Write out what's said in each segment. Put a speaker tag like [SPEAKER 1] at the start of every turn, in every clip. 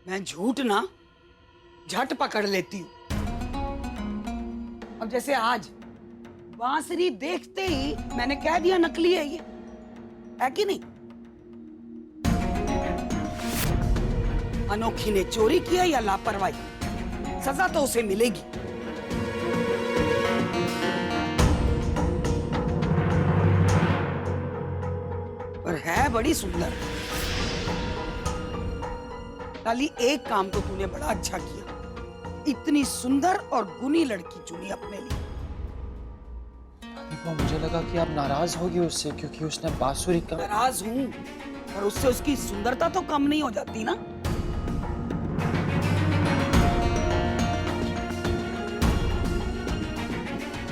[SPEAKER 1] मैं झूठ ना झट पकड़ लेती हूँ। अब जैसे आज बांसुरी देखते ही मैंने कह दिया नकली है ये, है कि नहीं? अनोखी ने चोरी किया या लापरवाही, सजा तो उसे मिलेगी। पर है बड़ी सुंदर। लाली, एक काम तो तूने बड़ा अच्छा किया, इतनी सुंदर और गुणी लड़की चुनी अपने लिए।
[SPEAKER 2] मुझे लगा कि आप नाराज होगी उससे क्योंकि उसने बांसुरी का।
[SPEAKER 1] नाराज हूं, पर उससे उसकी सुंदरता तो कम नहीं हो जाती ना।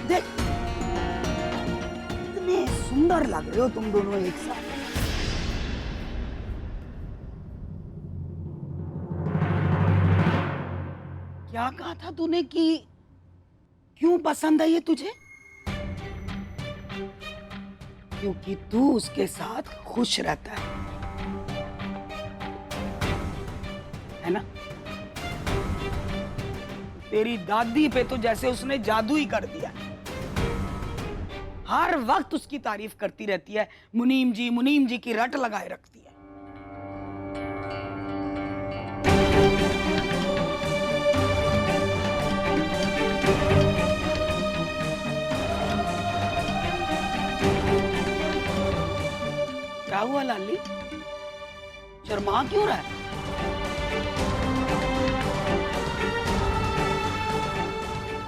[SPEAKER 1] देख, इतने सुंदर लग रहे हो तुम दोनों एक साथ। क्या कहा था तूने कि क्यों पसंद है ये तुझे? क्योंकि तू उसके साथ खुश रहता है ना? तेरी दादी पे तो जैसे उसने जादू ही कर दिया। हर वक्त उसकी तारीफ करती रहती है, मुनीम जी की रट लगाए रखती है। क्या हुआ लाली, शर्मा क्यों रहा है?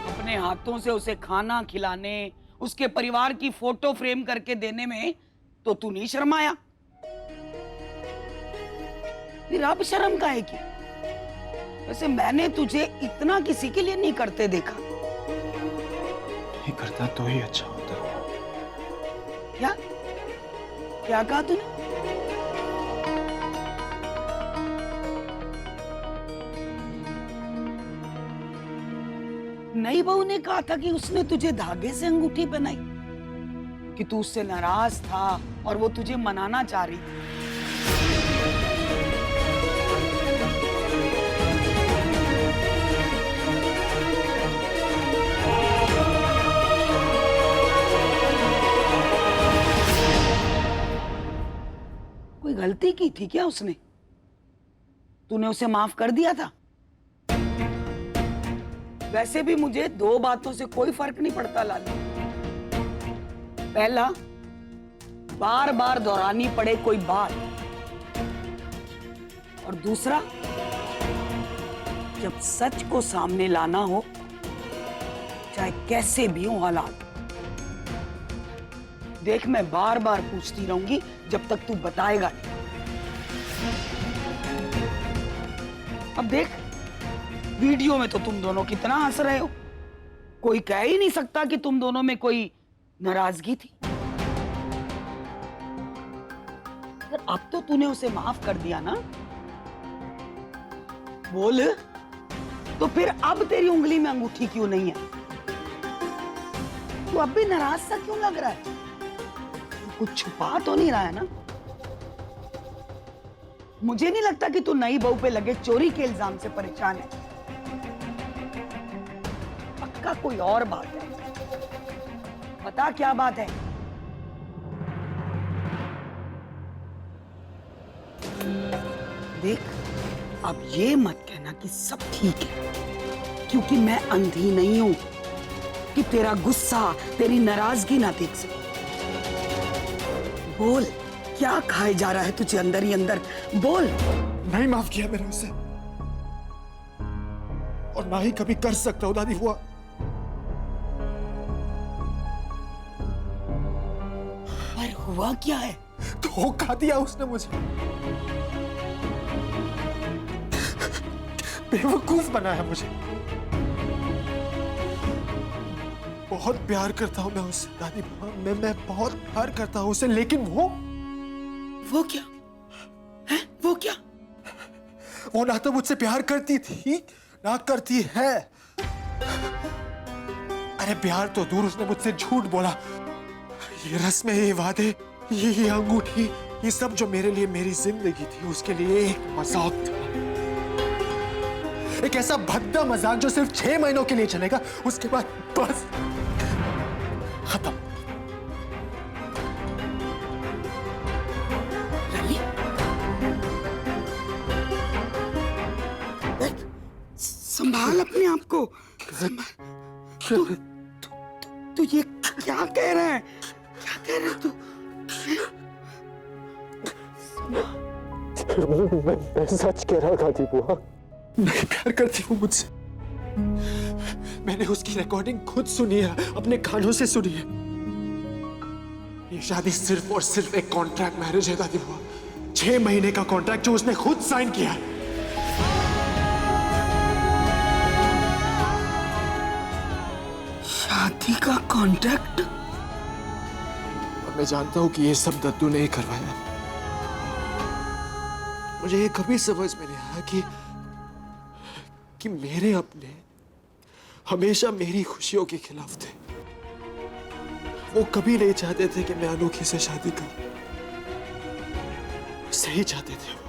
[SPEAKER 1] अपने हाथों से उसे खाना खिलाने, उसके परिवार की फोटो फ्रेम करके देने में तो तू नहीं शर्माया, फिर अब शर्म का है क्या? वैसे मैंने तुझे इतना किसी के लिए नहीं करते देखा।
[SPEAKER 2] नहीं करता तो ही अच्छा होता।
[SPEAKER 1] क्या क्या कहा तूने? नई बहू ने कहा था कि उसने तुझे धागे से अंगूठी पहनाई, कि तू उससे नाराज था और वो तुझे मनाना चाह रही थी। कोई गलती की थी क्या उसने? तूने उसे माफ कर दिया था? वैसे भी मुझे दो बातों से कोई फर्क नहीं पड़ता लाली। पहला, बार बार दोहरानी पड़े कोई बात, और दूसरा, जब सच को सामने लाना हो, चाहे कैसे भी हो हालात। देख, मैं बार बार पूछती रहूंगी जब तक तू बताएगा नहीं। अब देख, वीडियो में तो तुम दोनों कितना हंस रहे हो, कोई कह ही नहीं सकता कि तुम दोनों में कोई नाराजगी थी। अब तो तूने उसे माफ कर दिया ना? बोल, तो फिर अब तेरी उंगली में अंगूठी क्यों नहीं है? तू अब भी नाराज सा क्यों लग रहा है? कुछ छुपा तो नहीं रहा है ना? मुझे नहीं लगता कि तू नई बहू पे लगे चोरी के इल्जाम से परेशान है। पक्का कोई और बात है। पता क्या बात है? देख, अब ये मत कहना कि सब ठीक है, क्योंकि मैं अंधी नहीं हूं कि तेरा गुस्सा, तेरी नाराजगी ना देख सकूं। बोल, क्या खाए जा रहा है तुझे अंदर ही अंदर? बोल।
[SPEAKER 2] नहीं माफ किया मैंने उसे, और ना ही कभी कर सकता हूं दादी बुआ।
[SPEAKER 1] पर हुआ क्या है?
[SPEAKER 2] धोखा दिया उसने मुझे, बेवकूफ बनाया मुझे। बहुत प्यार करता हूं मैं उससे दादी बुआ, मैं बहुत प्यार करता हूं उसे, लेकिन
[SPEAKER 1] वो क्या है? वो क्या?
[SPEAKER 2] वो ना तो मुझसे प्यार करती थी ना करती है। अरे प्यार तो दूर, उसने मुझसे झूठ बोला। ये रस्में, ये वादे, ये अंगूठी, ये सब जो मेरे लिए मेरी जिंदगी थी, उसके लिए एक मजाक था। एक ऐसा भद्दा मजाक जो सिर्फ 6 महीनों के लिए चलेगा, उसके बाद बस खत्म।
[SPEAKER 1] लली, संभाल अपने आप को। तू ये क्या कह रहा है? क्या कह रहा है तू?
[SPEAKER 2] मैं सच कह रहा था बुआ, नहीं प्यार करती हूँ मुझसे। मैंने उसकी रिकॉर्डिंग खुद सुनी है, अपने कानों से सुनी है। ये शादी सिर्फ और सिर्फ एक कॉन्ट्रैक्ट मैरिज है दादी बुआ, 6 महीने का कॉन्ट्रैक्ट जो उसने खुद साइन किया है।
[SPEAKER 1] शादी का कॉन्ट्रैक्ट?
[SPEAKER 2] और मैं जानता हूं कि ये सब दद्दू ने ही करवाया। मुझे ये कभी समझ में नहीं आया कि मेरे अपने हमेशा मेरी खुशियों के खिलाफ थे। वो कभी नहीं चाहते थे कि मैं अनोखी से शादी करूं। सही चाहते थे वो,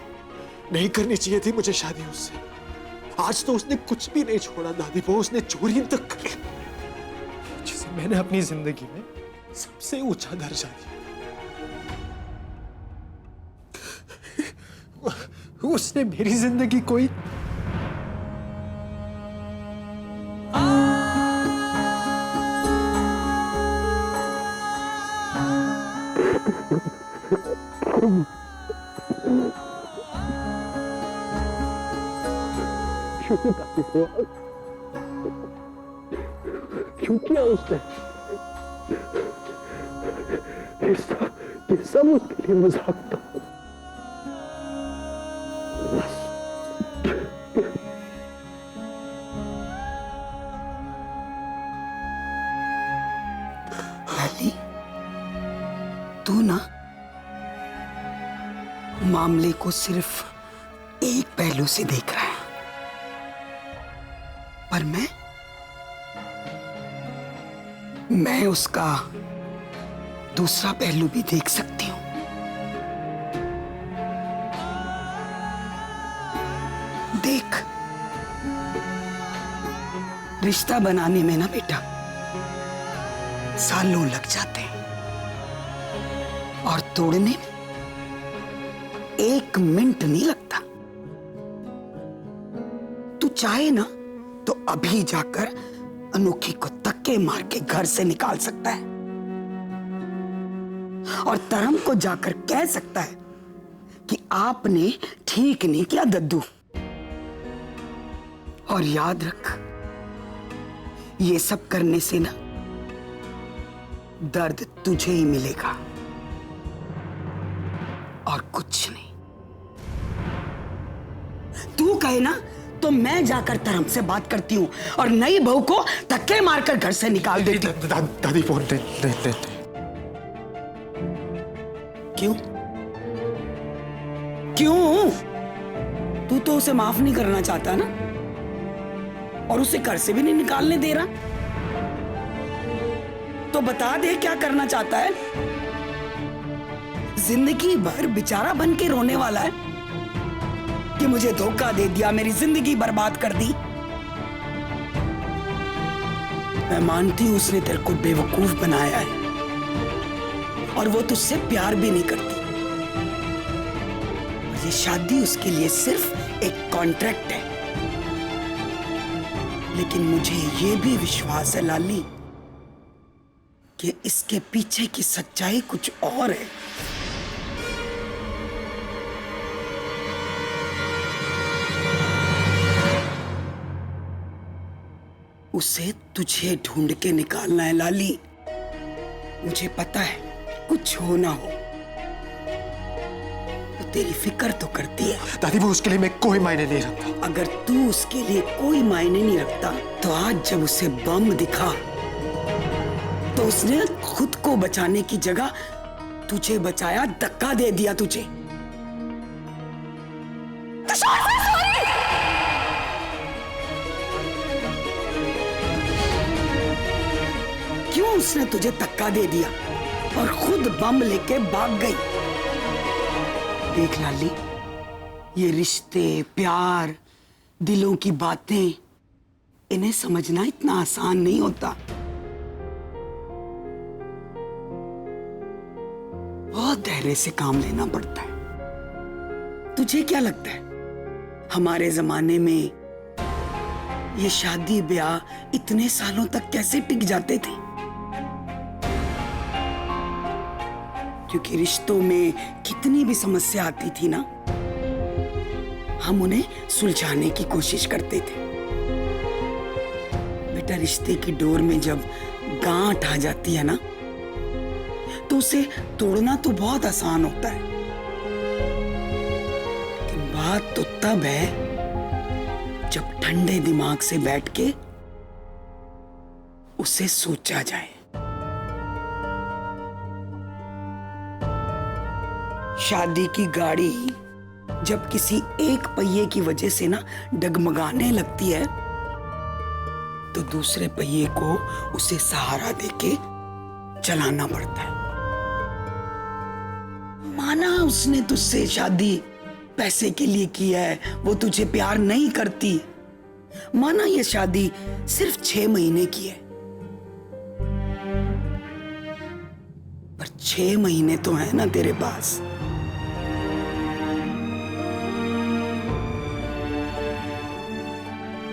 [SPEAKER 2] नहीं करनी चाहिए थी मुझे शादी उससे। आज तो उसने कुछ भी नहीं छोड़ा दादी, वो उसने चोरी तक कर ली, जिसे मैंने अपनी जिंदगी में सबसे ऊंचा दर्जा दिया। उसने मेरी जिंदगी कोई क्यों किया उसने? ये सब उसके लिए मजाक था।
[SPEAKER 1] लाली, तू ना मामले को सिर्फ एक पहलू से देख रहा है, पर मैं उसका दूसरा पहलू भी देख सकती हूं। देख, रिश्ता बनाने में ना बेटा सालों लग जाते हैं और तोड़ने में 1 मिनट नहीं लगता। तू चाहे ना तो अभी जाकर अनोखी को धक्के मार के घर से निकाल सकता है और तरम को जाकर कह सकता है कि आपने ठीक नहीं किया दद्दू। और याद रख, ये सब करने से ना दर्द तुझे ही मिलेगा और कुछ नहीं। तू कहे ना तो मैं जाकर तरम से बात करती हूँ और नई बहू को धक्के मारकर घर से निकाल देती हूँ।
[SPEAKER 2] दादी फोन नहीं।
[SPEAKER 1] क्यों? क्यों? तू तो उसे माफ नहीं करना चाहता ना, और उसे घर से भी नहीं निकालने दे रहा। तो बता दे क्या करना चाहता है? जिंदगी भर बेचारा बन के रोने वाला है कि मुझे धोखा दे दिया, मेरी जिंदगी बर्बाद कर दी। मैं मानती हूं उसने तेरे को बेवकूफ बनाया है और वो तुझसे प्यार भी नहीं करती। ये शादी उसके लिए सिर्फ एक कॉन्ट्रैक्ट है, लेकिन मुझे ये भी विश्वास है लाली कि इसके पीछे की सच्चाई कुछ और है। उसे तुझे ढूंढ के निकालना है लाली। मुझे पता है कुछ हो ना हो तो तेरी फिक्र तो करती है।
[SPEAKER 2] दादी वो उसके लिए मैं कोई मायने नहीं रखता।
[SPEAKER 1] अगर तू उसके लिए कोई मायने नहीं रखता तो आज जब उसे बम दिखा तो उसने खुद को बचाने की जगह तुझे बचाया, धक्का दे दिया तुझे। क्यों उसने तुझे धक्का दे दिया और खुद बम लेके भाग गई? देख लाली, ये रिश्ते, प्यार, दिलों की बातें, इन्हें समझना इतना आसान नहीं होता। बहुत धैर्य से काम लेना पड़ता है। तुझे क्या लगता है हमारे जमाने में ये शादी ब्याह इतने सालों तक कैसे टिक जाते थे? क्योंकि रिश्तों में कितनी भी समस्या आती थी ना, हम उन्हें सुलझाने की कोशिश करते थे। बेटा, रिश्ते की डोर में जब गांठ आ जाती है ना, तो उसे तोड़ना तो बहुत आसान होता है, लेकिन बात तो तब है जब ठंडे दिमाग से बैठ के उसे सोचा जाए। शादी की गाड़ी जब किसी एक पहिए की वजह से ना डगमगाने लगती है, तो दूसरे पहिए को उसे सहारा देके चलाना पड़ता है। माना उसने तुझसे शादी पैसे के लिए की है, वो तुझे प्यार नहीं करती। माना ये शादी सिर्फ 6 महीने की है, पर 6 महीने तो है ना तेरे पास।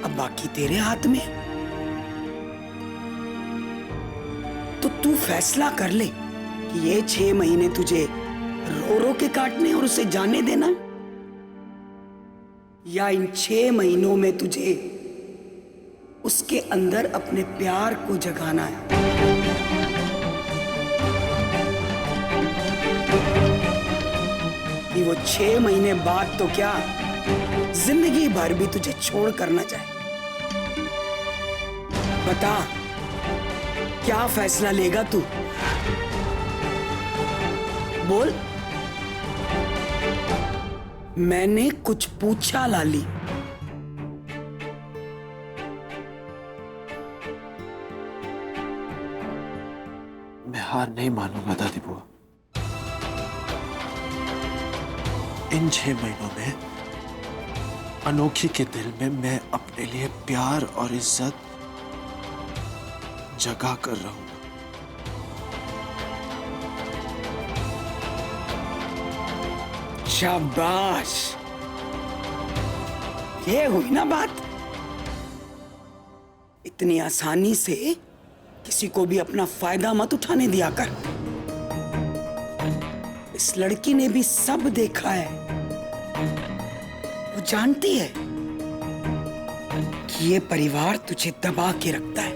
[SPEAKER 1] अब बाकी तेरे हाथ में। तो तू फैसला कर ले कि ये 6 महीने तुझे रो रो के काटने और उसे जाने देना, या इन 6 महीनों में तुझे उसके अंदर अपने प्यार को जगाना है। कि वो 6 महीने बाद तो क्या, जिंदगी भर भी तुझे छोड़ कर ना जाए। बता, क्या फैसला लेगा तू? बोल। मैंने कुछ पूछा लाली?
[SPEAKER 2] मैं हार नहीं मानूंगा दादी बुआ। इन 6 महीनों में अनोखी के दिल में मैं अपने लिए प्यार और इज्जत जगा कर रहूंगा।
[SPEAKER 1] शाबाश, ये हुई ना बात। इतनी आसानी से किसी को भी अपना फायदा मत उठाने दिया कर। इस लड़की ने भी सब देखा है। वो जानती है कि ये परिवार तुझे दबा के रखता है,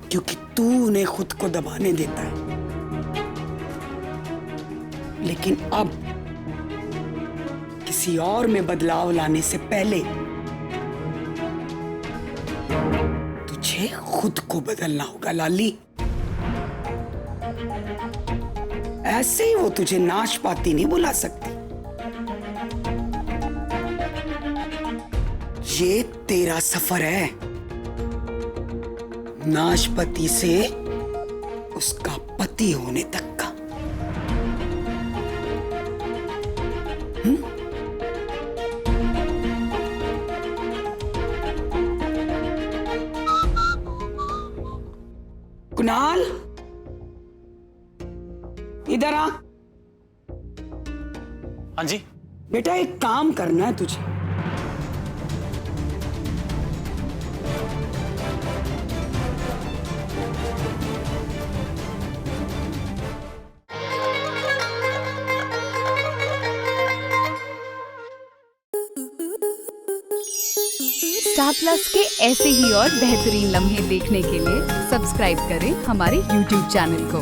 [SPEAKER 1] क्योंकि तू उन्हें खुद को दबाने देता है। लेकिन अब किसी और में बदलाव लाने से पहले तुझे खुद को बदलना होगा लाली। ऐसे ही वो तुझे नाशपाती नहीं बुला सकती। ये तेरा सफर है, नाशपति से उसका पति होने तक का। कुणाल, इधर आ।
[SPEAKER 3] हाँ जी।
[SPEAKER 1] बेटा, एक काम करना है तुझे।
[SPEAKER 4] स्टार प्लस के ऐसे ही और बेहतरीन लम्हे देखने के लिए सब्सक्राइब करें हमारे YouTube चैनल को।